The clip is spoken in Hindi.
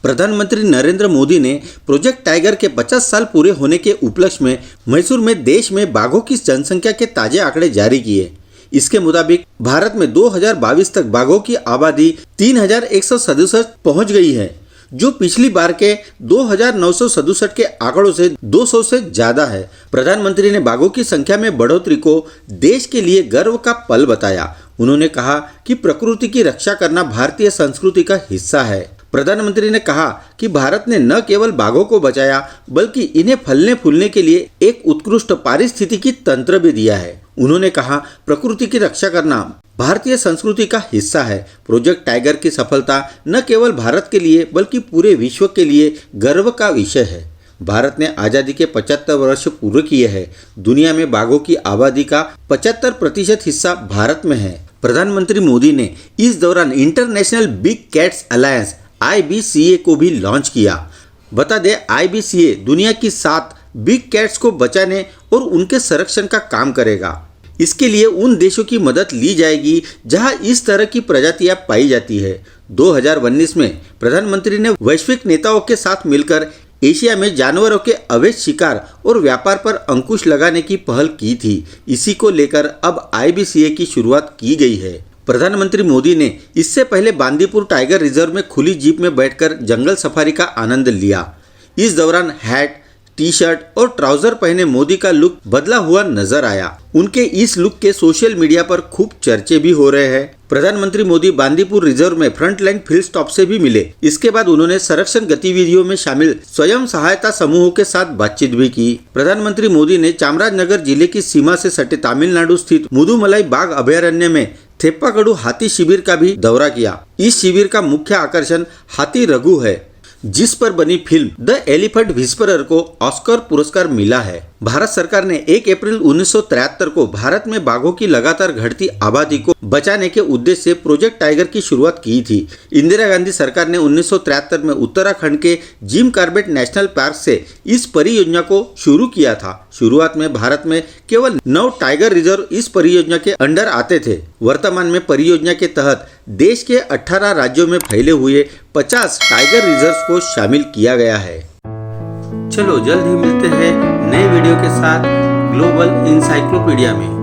प्रधानमंत्री नरेंद्र मोदी ने प्रोजेक्ट टाइगर के 50 साल पूरे होने के उपलक्ष्य में मैसूर में देश में बाघों की जनसंख्या के ताजे आंकड़े जारी किए। इसके मुताबिक भारत में 2022 तक बाघों की आबादी 3167 पहुंच गई है, जो पिछली बार के 2967 के आंकड़ों से 200 से ज्यादा है। प्रधानमंत्री ने बाघों की संख्या में बढ़ोतरी को देश के लिए गर्व का पल बताया। उन्होंने कहा कि प्रकृति की रक्षा करना भारतीय संस्कृति का हिस्सा है। प्रधानमंत्री ने कहा कि भारत ने न केवल बाघों को बचाया बल्कि इन्हें फलने फूलने के लिए एक उत्कृष्ट पारिस्थितिकी तंत्र भी दिया है। उन्होंने कहा, प्रकृति की रक्षा करना भारतीय संस्कृति का हिस्सा है। प्रोजेक्ट टाइगर की सफलता न केवल भारत के लिए बल्कि पूरे विश्व के लिए गर्व का विषय है। भारत ने आज़ादी के 75 वर्ष पूरे किए हैं। दुनिया में बाघों की आबादी का 75% हिस्सा भारत में है। प्रधानमंत्री मोदी ने इस दौरान international big cats alliance IBCA को भी लॉन्च किया। बता दें, IBCA दुनिया की 7 बिग कैट्स को बचाने और उनके संरक्षण का काम करेगा। इसके लिए उन देशों की मदद ली जाएगी जहां इस तरह की प्रजातियां पाई जाती है। 2019 में प्रधानमंत्री ने वैश्विक नेताओं के साथ मिलकर एशिया में जानवरों के अवैध शिकार और व्यापार पर अंकुश लगाने की पहल की थी। इसी को लेकर अब IBCA की शुरुआत की गई है। प्रधानमंत्री मोदी ने इससे पहले बांदीपुर टाइगर रिजर्व में खुली जीप में बैठकर जंगल सफारी का आनंद लिया। इस दौरान हैट, टी शर्ट और ट्राउजर पहने मोदी का लुक बदला हुआ नजर आया। उनके इस लुक के सोशल मीडिया पर खूब चर्चे भी हो रहे हैं। प्रधानमंत्री मोदी बांदीपुर रिजर्व में फ्रंटलाइन फील्ड स्टॉप से भी मिले। इसके बाद उन्होंने संरक्षण गतिविधियों में शामिल स्वयं सहायता समूहों के साथ बातचीत भी की। प्रधानमंत्री मोदी ने चामराजनगर जिले की सीमा से सटे तमिलनाडु स्थित मुदुमलाई बाघ अभयारण्य में थेप्पाकड़ू हाथी शिविर का भी दौरा किया। इस शिविर का मुख्य आकर्षण हाथी रघु है, जिस पर बनी फिल्म द एलिफेंट विस्परर को ऑस्कर पुरस्कार मिला है। भारत सरकार ने 1 अप्रैल 1973 को भारत में बाघों की लगातार घटती आबादी को बचाने के उद्देश्य से प्रोजेक्ट टाइगर की शुरुआत की थी। इंदिरा गांधी सरकार ने 1973 में उत्तराखंड के जिम कॉर्बेट नेशनल पार्क से इस परियोजना को शुरू किया था। शुरुआत में भारत में केवल 9 टाइगर रिजर्व इस परियोजना के अंडर आते थे। वर्तमान में परियोजना के तहत देश के 18 राज्यों में फैले हुए 50 टाइगर रिजर्व को शामिल किया गया है। चलो जल्द ही मिलते हैं नए वीडियो के साथ ग्लोबल इंसाइक्लोपीडिया में।